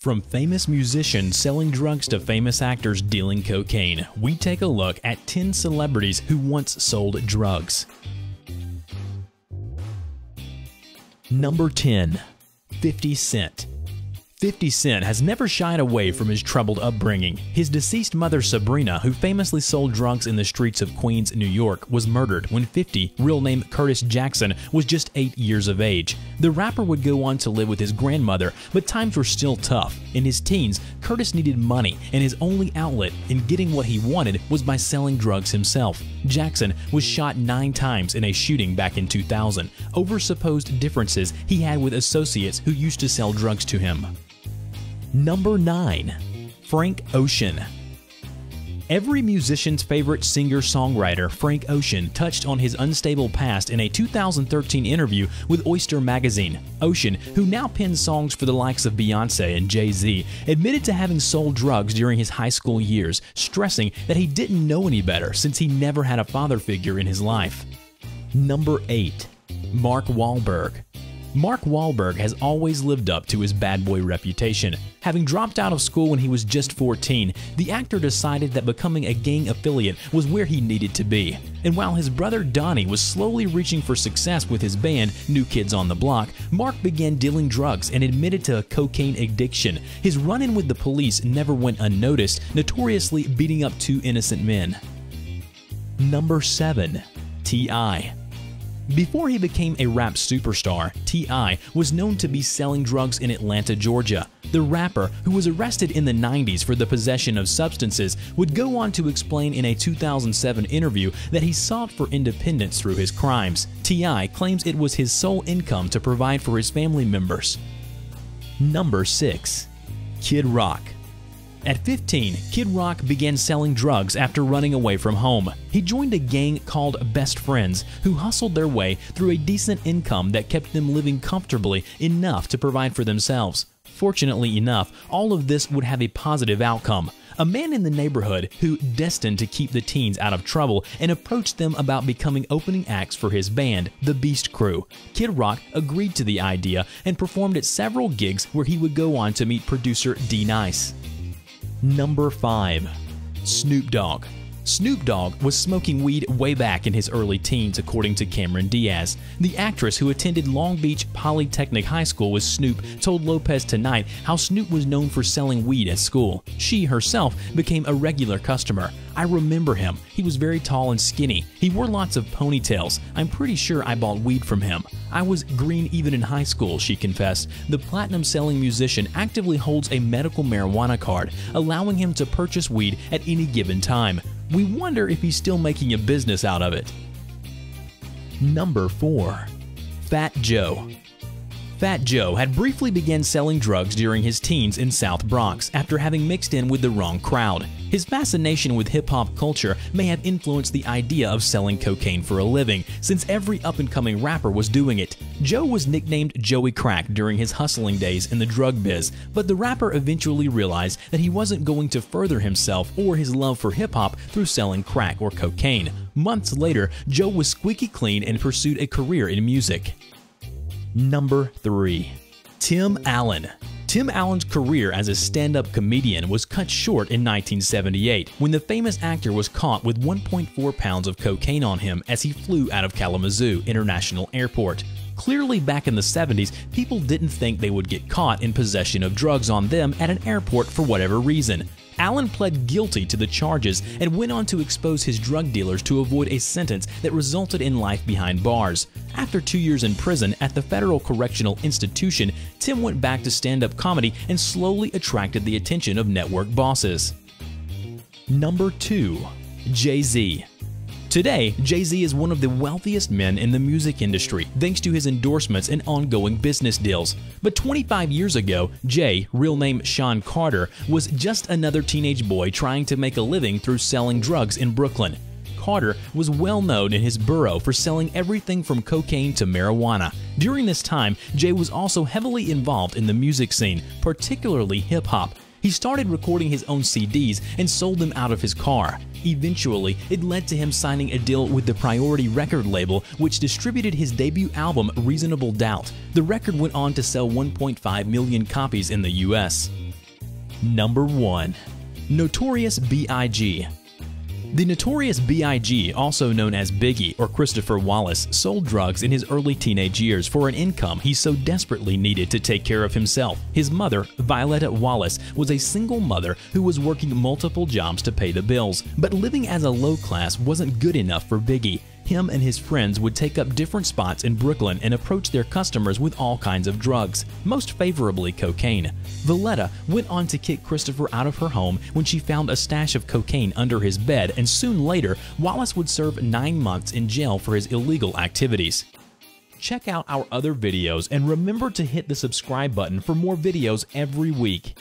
From famous musicians selling drugs to famous actors dealing cocaine, we take a look at 10 celebrities who once sold drugs. Number 10. 50 Cent. 50 Cent has never shied away from his troubled upbringing. His deceased mother Sabrina, who famously sold drugs in the streets of Queens, New York, was murdered when 50, real name Curtis Jackson, was just 8 years of age. The rapper would go on to live with his grandmother, but times were still tough. In his teens, Curtis needed money, and his only outlet in getting what he wanted was by selling drugs himself. Jackson was shot 9 times in a shooting back in 2000 over supposed differences he had with associates who used to sell drugs to him. Number 9. Frank Ocean. Every musician's favorite singer-songwriter, Frank Ocean, touched on his unstable past in a 2013 interview with Oyster magazine. Ocean, who now pens songs for the likes of Beyonce and JayZ, admitted to having sold drugs during his high school years, stressing that he didn't know any better since he never had a father figure in his life. Number 8. Mark Wahlberg. Mark Wahlberg has always lived up to his bad boy reputation. Having dropped out of school when he was just 14, the actor decided that becoming a gang affiliate was where he needed to be. And while his brother Donnie was slowly reaching for success with his band, New Kids on the Block, Mark began dealing drugs and admitted to a cocaine addiction. His run-in with the police never went unnoticed, notoriously beating up 2 innocent men. Number 7. T.I. Before he became a rap superstar, T.I. was known to be selling drugs in Atlanta, Georgia. The rapper, who was arrested in the 90s for the possession of substances, would go on to explain in a 2007 interview that he sought for independence through his crimes. T.I. claims it was his sole income to provide for his family members. Number 6. Kid Rock. At 15, Kid Rock began selling drugs after running away from home. He joined a gang called Best Friends, who hustled their way through a decent income that kept them living comfortably enough to provide for themselves. Fortunately enough, all of this would have a positive outcome. A man in the neighborhood who destined to keep the teens out of trouble and approached them about becoming opening acts for his band, the Beast Crew. Kid Rock agreed to the idea and performed at several gigs where he would go on to meet producer D-Nice. Number 5. Snoop Dogg. Snoop Dogg was smoking weed way back in his early teens, according to Cameron Diaz. The actress who attended Long Beach Polytechnic High School with Snoop told Lopez Tonight how Snoop was known for selling weed at school. She herself became a regular customer. "I remember him. He was very tall and skinny. He wore lots of ponytails. I'm pretty sure I bought weed from him. I was green even in high school," she confessed. The platinum-selling musician actively holds a medical marijuana card, allowing him to purchase weed at any given time. We wonder if he's still making a business out of it. Number 4. Fat Joe. Fat Joe had briefly begun selling drugs during his teens in South Bronx after having mixed in with the wrong crowd. His fascination with hip-hop culture may have influenced the idea of selling cocaine for a living, since every up-and-coming rapper was doing it. Joe was nicknamed Joey Crack during his hustling days in the drug biz, but the rapper eventually realized that he wasn't going to further himself or his love for hip-hop through selling crack or cocaine. Months later, Joe was squeaky clean and pursued a career in music. Number 3. Tim Allen. Tim Allen's career as a stand-up comedian was cut short in 1978 when the famous actor was caught with 1.4 pounds of cocaine on him as he flew out of Kalamazoo International Airport. Clearly, back in the 70s, people didn't think they would get caught in possession of drugs on them at an airport for whatever reason. Allen pled guilty to the charges and went on to expose his drug dealers to avoid a sentence that resulted in life behind bars. After 2 years in prison at the Federal Correctional Institution, Tim went back to stand-up comedy and slowly attracted the attention of network bosses. Number 2. JayZ. Today, JayZ is one of the wealthiest men in the music industry thanks to his endorsements and ongoing business deals. But 25 years ago, Jay, real name Sean Carter, was just another teenage boy trying to make a living through selling drugs in Brooklyn. Carter was well known in his borough for selling everything from cocaine to marijuana. During this time, Jay was also heavily involved in the music scene, particularly hip-hop. He started recording his own CDs and sold them out of his car. Eventually, it led to him signing a deal with the Priority record label, which distributed his debut album, Reasonable Doubt. The record went on to sell 1.5 million copies in the US. Number 1. Notorious B.I.G. The Notorious B.I.G., also known as Biggie or Christopher Wallace, sold drugs in his early teenage years for an income he so desperately needed to take care of himself. His mother, Violetta Wallace, was a single mother who was working multiple jobs to pay the bills. But living as a low class wasn't good enough for Biggie. Him and his friends would take up different spots in Brooklyn and approach their customers with all kinds of drugs, most favorably cocaine. Violetta went on to kick Christopher out of her home when she found a stash of cocaine under his bed, and soon later, Wallace would serve 9 months in jail for his illegal activities. Check out our other videos and remember to hit the subscribe button for more videos every week.